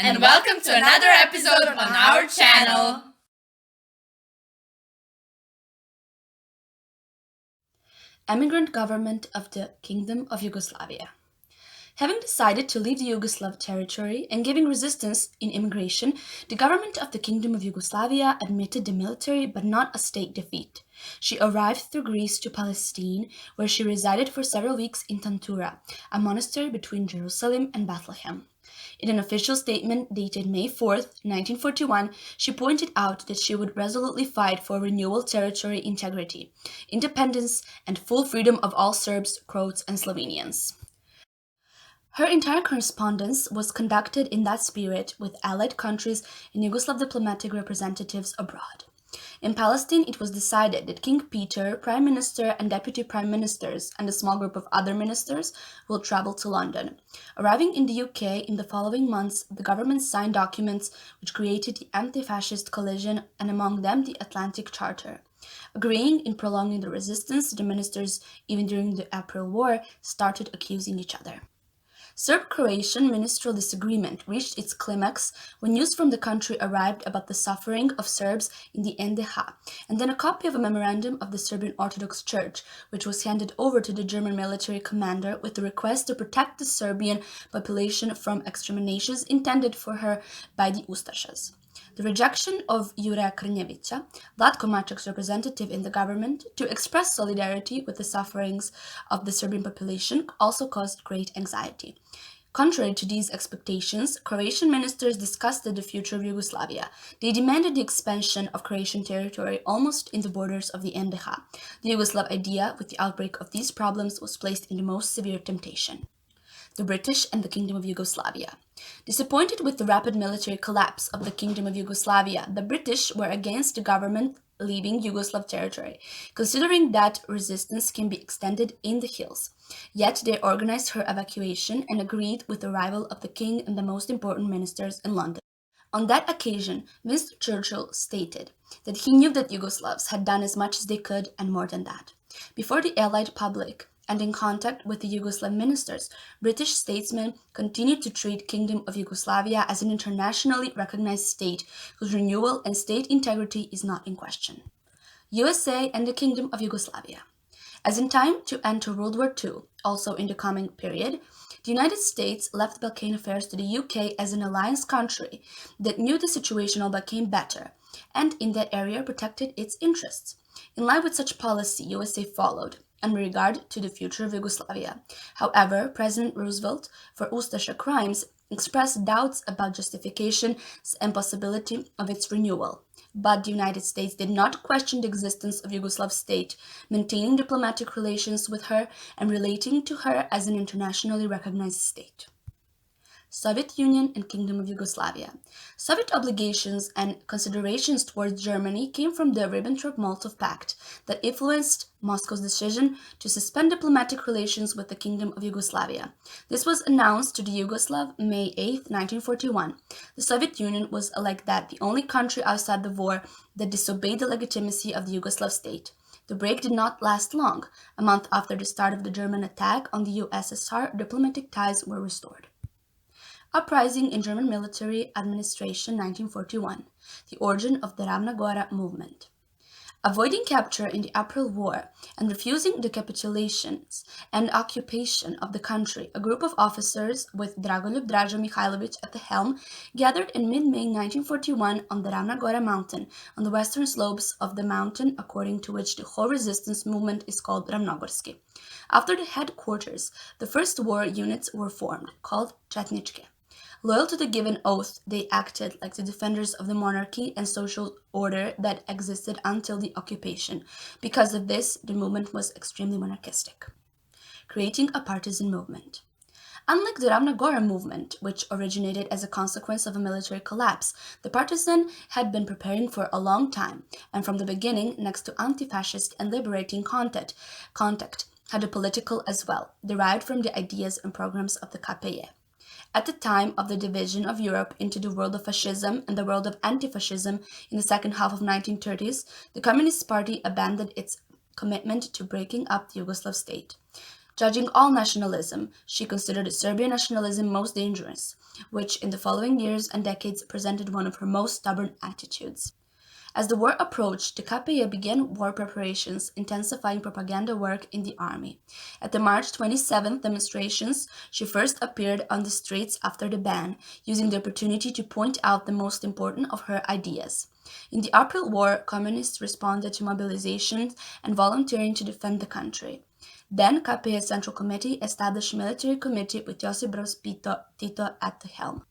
and welcome to another episode on our channel. Emigrant government of the Kingdom of Yugoslavia. Having decided to leave the Yugoslav territory and giving resistance in immigration, the government of the Kingdom of Yugoslavia admitted the military but not a state defeat. She arrived through Greece to Palestine, where she resided for several weeks in Tantura, a monastery between Jerusalem and Bethlehem. In an official statement dated May 4, 1941, she pointed out that she would resolutely fight for renewal territory integrity, independence, and full freedom of all Serbs, Croats, and Slovenians. Her entire correspondence was conducted in that spirit with allied countries and Yugoslav diplomatic representatives abroad. In Palestine, it was decided that King Peter, Prime Minister, and Deputy Prime Ministers, and a small group of other ministers will travel to London. Arriving in the UK in the following months, the government signed documents which created the antifascist coalition and among them the Atlantic Charter. Agreeing in prolonging the resistance, the ministers, even during the April War, started accusing each other. Serb-Croatian ministerial disagreement reached its climax when news from the country arrived about the suffering of Serbs in the NDH, and then a copy of a memorandum of the Serbian Orthodox Church, which was handed over to the German military commander with the request to protect the Serbian population from exterminations intended for her by the Ustašas. The rejection of Juraja Krnjevića, Vlatko Maček's representative in the government, to express solidarity with the sufferings of the Serbian population also caused great anxiety. Contrary to these expectations, Croatian ministers discussed the future of Yugoslavia. They demanded the expansion of Croatian territory almost in the borders of the NDH. The Yugoslav idea, with the outbreak of these problems, was placed in the most severe temptation. The British and the Kingdom of Yugoslavia. Disappointed with the rapid military collapse of the Kingdom of Yugoslavia, the British were against the government leaving Yugoslav territory, considering that resistance can be extended in the hills. Yet they organized her evacuation and agreed with the arrival of the king and the most important ministers in London. On that occasion, Winston Churchill stated that he knew that Yugoslavs had done as much as they could and more than that. Before the Allied public, and in contact with the Yugoslav ministers, British statesmen continued to treat Kingdom of Yugoslavia as an internationally recognized state whose renewal and state integrity is not in question. USA and the Kingdom of Yugoslavia. As in time to enter World War II, also in the coming period, the United States left Balkan affairs to the UK as an alliance country that knew the situation all became better, and in that area protected its interests. In line with such policy, USA followed, in regard to the future of Yugoslavia. However, President Roosevelt, for Ustaša crimes, expressed doubts about justification and possibility of its renewal. But the United States did not question the existence of Yugoslav state, maintaining diplomatic relations with her and relating to her as an internationally recognized state. Soviet Union and Kingdom of Yugoslavia. Soviet obligations and considerations towards Germany came from the Ribbentrop-Molotov Pact that influenced Moscow's decision to suspend diplomatic relations with the Kingdom of Yugoslavia. This was announced to the Yugoslav May 8, 1941. The Soviet Union was, like that, the only country outside the war that disobeyed the legitimacy of the Yugoslav state. The break did not last long. A month after the start of the German attack on the USSR, diplomatic ties were restored. Uprising in German military administration 1941. The origin of the Ravna Gora movement. Avoiding capture in the April War and refusing the capitulations and occupation of the country, a group of officers with Dragoljub Draža Mihailović at the helm gathered in mid-May 1941 on the Ravna Gora mountain, on the western slopes of the mountain, according to which the whole resistance movement is called Ravnogorski. After the headquarters, the first war units were formed, called Chetničke. Loyal to the given oath, they acted like the defenders of the monarchy and social order that existed until the occupation. Because of this, the movement was extremely monarchistic. Creating a partisan movement. Unlike the Ravna Gora movement, which originated as a consequence of a military collapse, the partisan had been preparing for a long time, and from the beginning, next to anti-fascist and liberating contact had a political as well, derived from the ideas and programs of the KPJ. At the time of the division of Europe into the world of fascism and the world of anti-fascism in the second half of 1930s, the Communist Party abandoned its commitment to breaking up the Yugoslav state. Judging all nationalism, she considered Serbian nationalism most dangerous, which in the following years and decades presented one of her most stubborn attitudes. As the war approached, the KPA began war preparations, intensifying propaganda work in the army. At the March 27th demonstrations, she first appeared on the streets after the ban, using the opportunity to point out the most important of her ideas. In the April War, communists responded to mobilizations and volunteering to defend the country. Then KPA Central Committee established a military committee with Josip Broz Tito at the helm.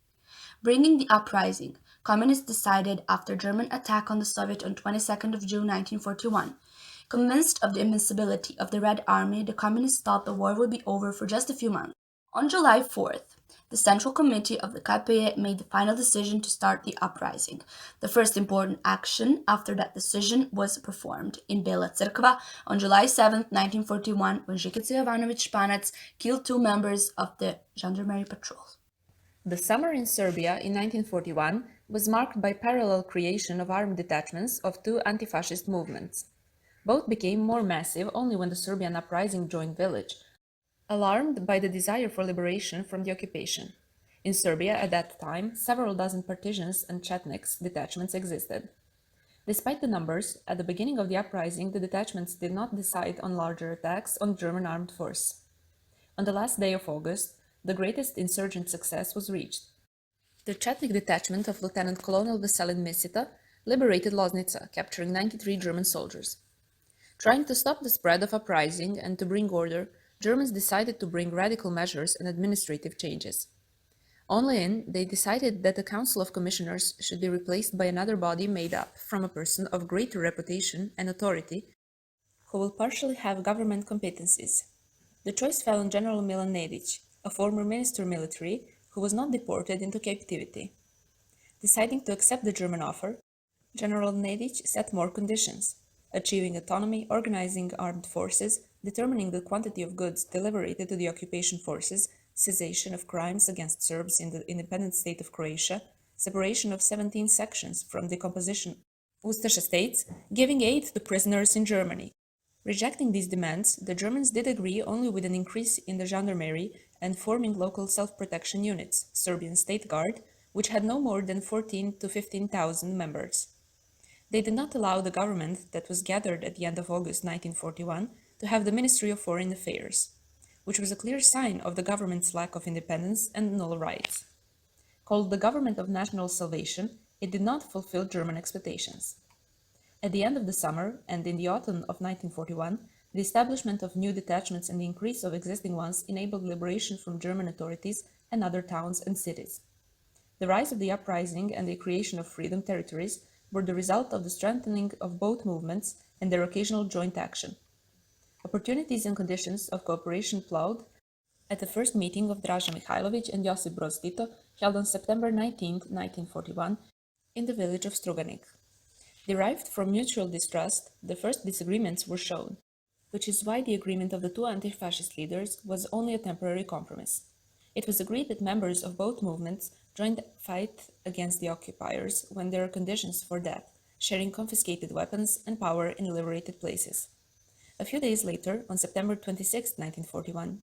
Bringing the uprising, communists decided after German attack on the Soviet on 22nd of June 1941. Convinced of the invincibility of the Red Army, the communists thought the war would be over for just a few months. On July 4th, the Central Committee of the KPA made the final decision to start the uprising. The first important action after that decision was performed in Bela Crkva on July 7th, 1941, when Žikica Jovanović Španac killed two members of the Gendarmerie Patrol. The summer in Serbia in 1941 was marked by parallel creation of armed detachments of two anti-fascist movements. Both became more massive only when the Serbian uprising joined village, alarmed by the desire for liberation from the occupation. In Serbia at that time, several dozen partisans and Chetniks detachments existed. Despite the numbers, at the beginning of the uprising, the detachments did not decide on larger attacks on German armed force. On the last day of August, the greatest insurgent success was reached. The Chetnik detachment of Lieutenant Colonel Veselin Misita liberated Loznica, capturing 93 German soldiers. Trying to stop the spread of uprising and to bring order, Germans decided to bring radical measures and administrative changes. They decided that the Council of Commissioners should be replaced by another body made up from a person of greater reputation and authority who will partially have government competencies. The choice fell on General Milan Nedić, a former minister military who was not deported into captivity. Deciding to accept the German offer, General Nedić set more conditions: achieving autonomy, organizing armed forces, determining the quantity of goods delivered to the occupation forces, cessation of crimes against Serbs in the independent state of Croatia, separation of 17 sections from the composition Ustaša states, giving aid to prisoners in Germany. Rejecting these demands, the Germans did agree only with an increase in the gendarmerie and forming local self-protection units, Serbian State Guard, which had no more than 14 to 15,000 members. They did not allow the government that was gathered at the end of August 1941 to have the Ministry of Foreign Affairs, which was a clear sign of the government's lack of independence and null rights. Called the Government of National Salvation, it did not fulfill German expectations. At the end of the summer and in the autumn of 1941, the establishment of new detachments and the increase of existing ones enabled liberation from German authorities and other towns and cities. The rise of the uprising and the creation of freedom territories were the result of the strengthening of both movements and their occasional joint action. Opportunities and conditions of cooperation plowed at the first meeting of Draža Mihailović and Josip Broz Tito held on September 19, 1941, in the village of Struganik. Derived from mutual distrust, the first disagreements were shown, which is why the agreement of the two anti-fascist leaders was only a temporary compromise. It was agreed that members of both movements joined the fight against the occupiers when there are conditions for that, sharing confiscated weapons and power in liberated places. A few days later, on September 26, 1941,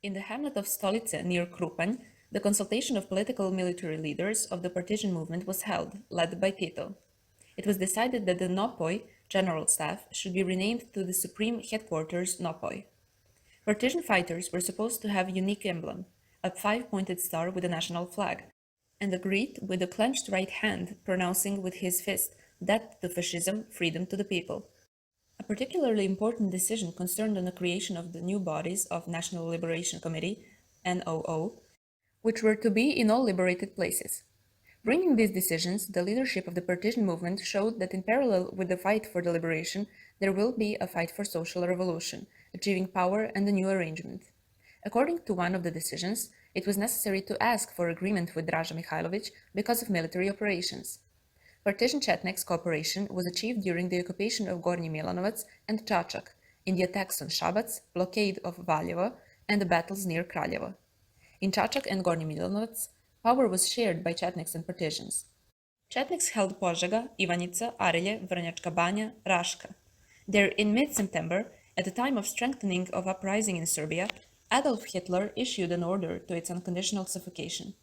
in the hamlet of Stolice near Krupanj, the consultation of political military leaders of the partisan movement was held, led by Tito. It was decided that the Nopoj General Staff should be renamed to the Supreme Headquarters Nopoj. Partisan fighters were supposed to have a unique emblem, a five-pointed star with a national flag, and agreed with a clenched right hand, pronouncing with his fist, "Death to fascism, freedom to the people." A particularly important decision concerned on the creation of the new bodies of National Liberation Committee, NOO, which were to be in all liberated places. Bringing these decisions, the leadership of the partisan movement showed that in parallel with the fight for the liberation, there will be a fight for social revolution, achieving power and a new arrangement. According to one of the decisions, it was necessary to ask for agreement with Draža Mihailović because of military operations. Partisan Chetnik's cooperation was achieved during the occupation of Gornji Milanovac and Čačak, in the attacks on Šabac, blockade of Valjevo, and the battles near Kraljevo. In Čačak and Gornji Milanovac, power was shared by Chetniks and partisans. Chetniks held Požega, Ivanjica, Arelje, Vrnjačka Banja, Raška. There, in mid-September, At the time of strengthening of uprising in Serbia, Adolf Hitler issued an order to its unconditional suffocation.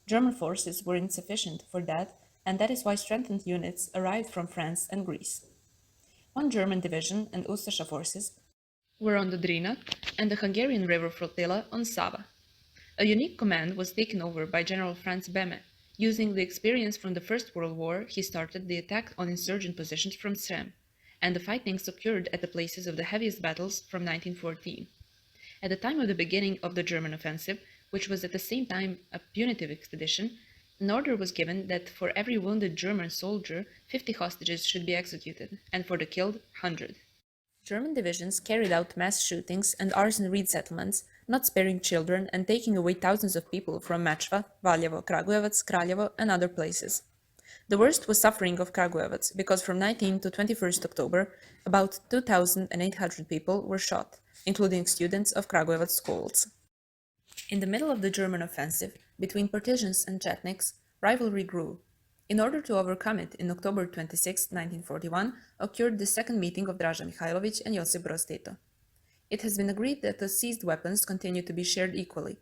German forces were insufficient for that, and that is why strengthened units arrived from France and Greece. One German division and Ustasha forces were on the Drina and the Hungarian river flotilla on Sava. A unique command was taken over by General Franz Beme. Using the experience from the First World War, he started the attack on insurgent positions from Srem, and the fightings occurred at the places of the heaviest battles from 1914. At the time of the beginning of the German offensive, which was at the same time a punitive expedition, an order was given that for every wounded German soldier, 50 hostages should be executed, and for the killed, 100. German divisions carried out mass shootings and arson reed settlements, not sparing children and taking away thousands of people from Machva, Valjevo, Kragujevac, Kraljevo, and other places. The worst was suffering of Kragujevac, because from 19 to 21st October, about 2,800 people were shot, including students of Kragujevac schools. In the middle of the German offensive, between partisans and Chetniks, rivalry grew. In order to overcome it, in October 26, 1941, occurred the second meeting of Draža Mihailović and Josip Broz Tito. It has been agreed that the seized weapons continue to be shared equally,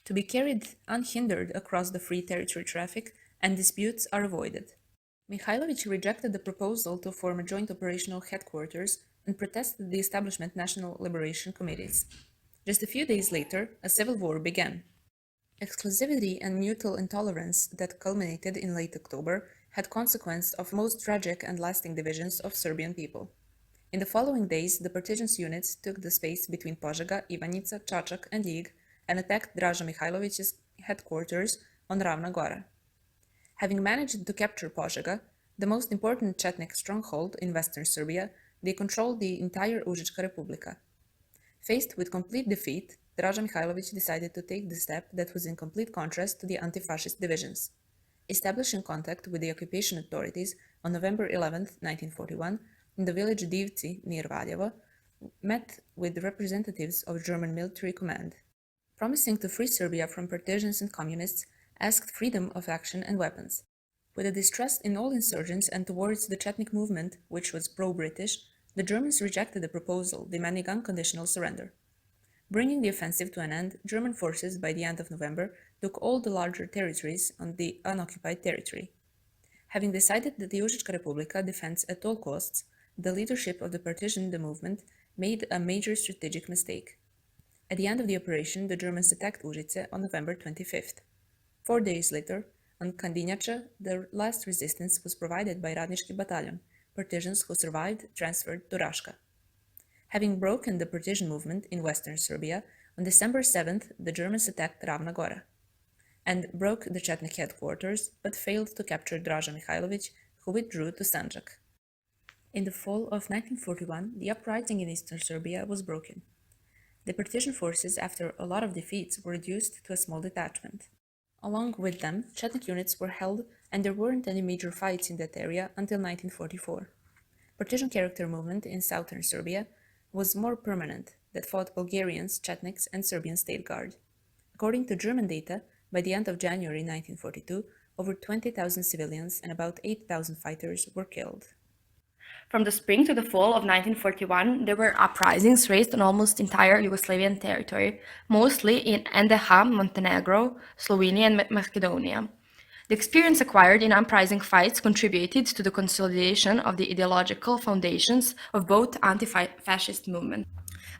to be carried unhindered across the free territory traffic, and disputes are avoided. Mihailović rejected the proposal to form a joint operational headquarters and protested the establishment national liberation committees. Just a few days later, a civil war began. Exclusivity and mutual intolerance that culminated in late October had consequence of most tragic and lasting divisions of Serbian people. In the following days, the partisans' units took the space between Požega, Ivanjica, Čačak, and Ljig and attacked Draža Mihailović's headquarters on Ravna Gora. Having managed to capture Požega, the most important Chetnik stronghold in western Serbia, they controlled the entire Užička Republika. Faced with complete defeat, Draža Mihailović decided to take the step that was in complete contrast to the anti-fascist divisions. Establishing contact with the occupation authorities on November 11, 1941, in the village Divci near Valjevo, met with representatives of German military command. Promising to free Serbia from partisans and communists, asked freedom of action and weapons. With a distrust in all insurgents and towards the Chetnik movement, which was pro-British, the Germans rejected the proposal, demanding unconditional surrender. Bringing the offensive to an end, German forces, by the end of November, took all the larger territories on the unoccupied territory. Having decided that the Užička Republika defends at all costs, the leadership of the partisan movement made a major strategic mistake. At the end of the operation, the Germans attacked Užice on November 25th. 4 days later, on Kandinjača, the last resistance was provided by Radnički Battalion, partisans who survived transferred to Raška. Having broken the partisan movement in western Serbia, on December 7th, the Germans attacked Ravna Gora and broke the Chetnik headquarters, but failed to capture Draža Mihailović, who withdrew to Sanjak. In the fall of 1941, the uprising in eastern Serbia was broken. The partisan forces, after a lot of defeats, were reduced to a small detachment. Along with them, Chetnik units were held, and there weren't any major fights in that area until 1944. Partisan character movement in southern Serbia was more permanent, that fought Bulgarians, Chetniks, and Serbian State Guard. According to German data, by the end of January 1942, over 20,000 civilians and about 8,000 fighters were killed. From the spring to the fall of 1941, there were uprisings raised on almost entire Yugoslavian territory, mostly in NDH, Montenegro, Slovenia, and Macedonia. The experience acquired in uprising fights contributed to the consolidation of the ideological foundations of both anti-fascist movements.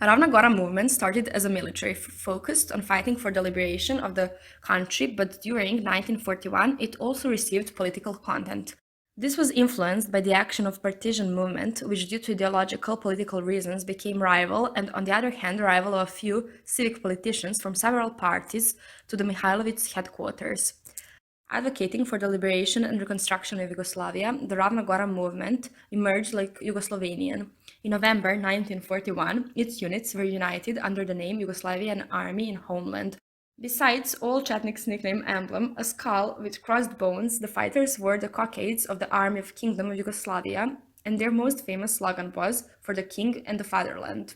The Ravna Gora movement started as a military focused on fighting for the liberation of the country, but during 1941 it also received political content. This was influenced by the action of partisan movement, which due to ideological political reasons became rival and on the other hand rival of a few civic politicians from several parties to the Mihailović headquarters. Advocating for the liberation and reconstruction of Yugoslavia, the Ravna Gora movement emerged like Yugoslavenian. In November 1941, its units were united under the name Yugoslavian Army in Homeland. Besides all Chetnik's nickname emblem, a skull with crossed bones, the fighters wore the cockades of the Army of Kingdom of Yugoslavia, and their most famous slogan was, "For the King and the Fatherland."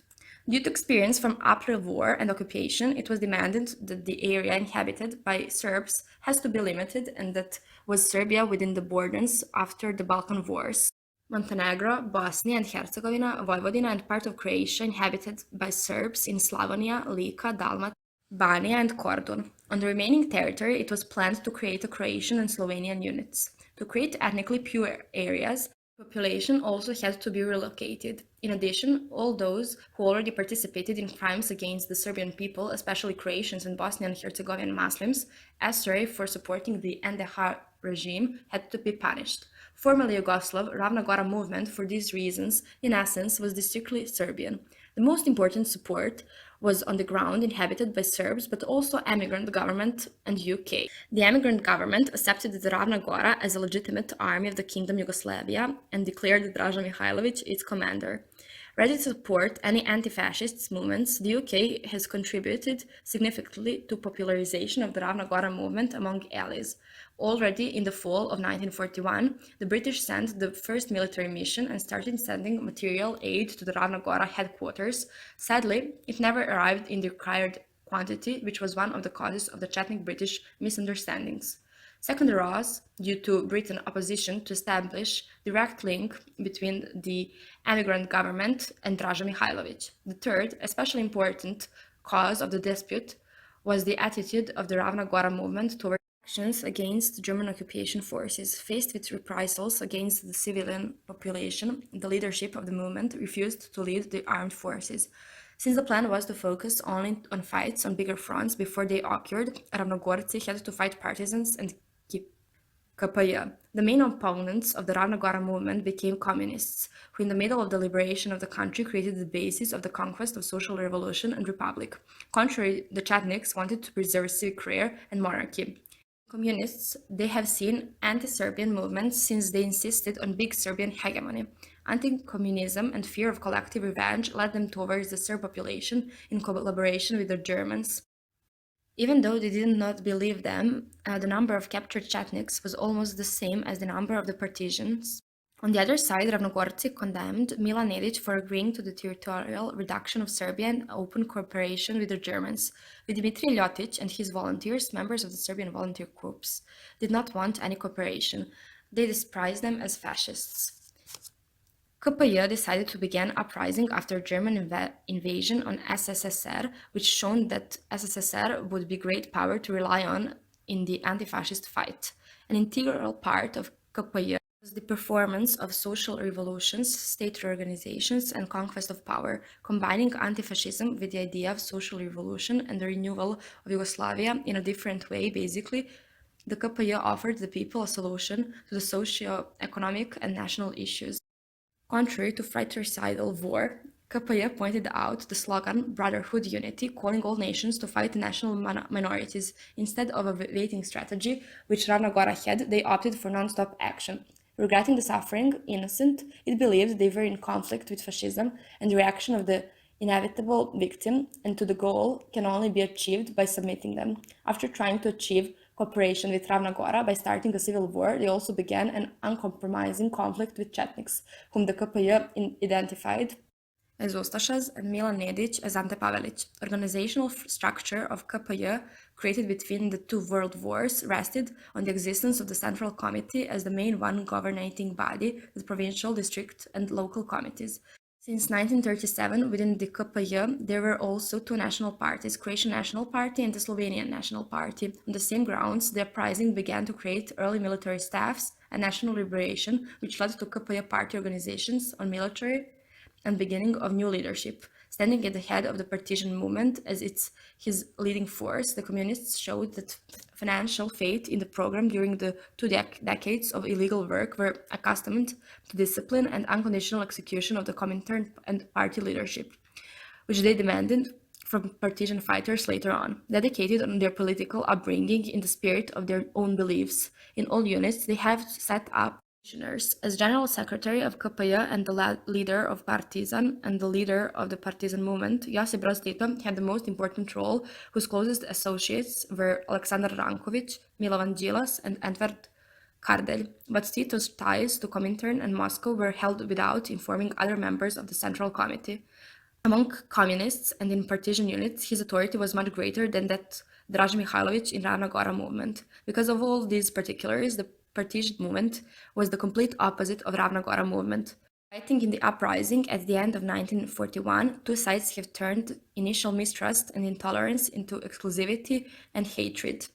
Due to experience from April War and occupation, it was demanded that the area inhabited by Serbs has to be limited and that was Serbia within the borders after the Balkan Wars. Montenegro, Bosnia and Herzegovina, Vojvodina, and part of Croatia inhabited by Serbs in Slavonia, Lika, Dalmatia, Bania, and Kordun. On the remaining territory, it was planned to create a Croatian and Slovenian units. To create ethnically pure areas, population also had to be relocated. In addition, all those who already participated in crimes against the Serbian people, especially Croatians and Bosnian and Herzegovinian Muslims, as sorry for supporting the NDH regime, had to be punished. Formerly Yugoslav, Ravna Gora movement, for these reasons, in essence, was distinctly Serbian. The most important support was on the ground inhabited by Serbs, but also emigrant government and UK. The emigrant government accepted the Ravna Gora as a legitimate army of the Kingdom Yugoslavia and declared Draža Mihailović its commander. Ready to support any anti-fascist movements, the UK has contributed significantly to popularization of the Ravna Gora movement among allies. Already in the fall of 1941, the British sent the first military mission and started sending material aid to the Ravna Gora headquarters. Sadly, it never arrived in the required quantity, which was one of the causes of the Chetnik-British misunderstandings. Second arose due to Britain's opposition to establish direct link between the emigrant government and Draža Mihailović. The third, especially important cause of the dispute was the attitude of the Ravna Gora movement toward actions against German occupation forces. Faced with reprisals against the civilian population, the leadership of the movement refused to lead the armed forces. Since the plan was to focus only on fights on bigger fronts before they occurred, Ravnogorci had to fight partisans and KPY. The main opponents of the Ravna Gora movement became communists, who in the middle of the liberation of the country created the basis of the conquest of social revolution and republic. Contrary, the Chetniks wanted to preserve civic rare and monarchy. Communists, they have seen anti-Serbian movements since they insisted on big Serbian hegemony. Anti-communism and fear of collective revenge led them towards the Serb population in collaboration with the Germans. Even though they did not believe them, the number of captured Chetniks was almost the same as the number of the partisans. On the other side, Ravnogorci condemned Milan Nedić for agreeing to the territorial reduction of Serbia and open cooperation with the Germans. With Dmitry Ljotić and his volunteers, members of the Serbian volunteer corps, did not want any cooperation. They despised them as fascists. KPY decided to begin uprising after German invasion on SSSR, which shown that SSSR would be great power to rely on in the anti-fascist fight. An integral part of KPY was the performance of social revolutions, state reorganizations, and conquest of power, combining anti-fascism with the idea of social revolution and the renewal of Yugoslavia in a different way. Basically, the KPY offered the people a solution to the socio-economic and national issues. Contrary to fratricidal war, KPY pointed out the slogan Brotherhood Unity, calling all nations to fight national minorities. Instead of a waiting strategy, which Ravna Gora had, they opted for non-stop action. Regretting the suffering, innocent, it believed they were in conflict with fascism, and the reaction of the inevitable victim and to the goal can only be achieved by submitting them. After trying to achieve cooperation with Ravna Gora by starting a civil war, they also began an uncompromising conflict with Chetniks, whom the KPY identified as Ustašas and Milan Nedić as Ante Pavelić. Organizational structure of KPY, created between the two world wars, rested on the existence of the Central Committee as the main one governing body, with provincial, district, and local committees. Since 1937, within the KPY, there were also two national parties, Croatian National Party and the Slovenian National Party. On the same grounds, the uprising began to create early military staffs and national liberation, which led to KPY party organizations on military and beginning of new leadership. Standing at the head of the partisan movement as his leading force, the communists showed that financial faith in the program during the two decades of illegal work were accustomed to discipline and unconditional execution of the Comintern and party leadership, which they demanded from partisan fighters later on, dedicated on their political upbringing in the spirit of their own beliefs. In all units, they have set up as General Secretary of KPY and the leader of Partizan and the leader of the partisan movement, Josip Broz Tito had the most important role, whose closest associates were Aleksandar Ranković, Milovan Đilas, and Edvard Kardelj. But Tito's ties to Comintern and Moscow were held without informing other members of the Central Committee. Among communists and in partisan units, his authority was much greater than that Draža Mihailović in Ravna Gora movement. Because of all these particulars, the partition movement was the complete opposite of Ravna Gora movement. Fighting in the uprising at the end of 1941, two sides have turned initial mistrust and intolerance into exclusivity and hatred.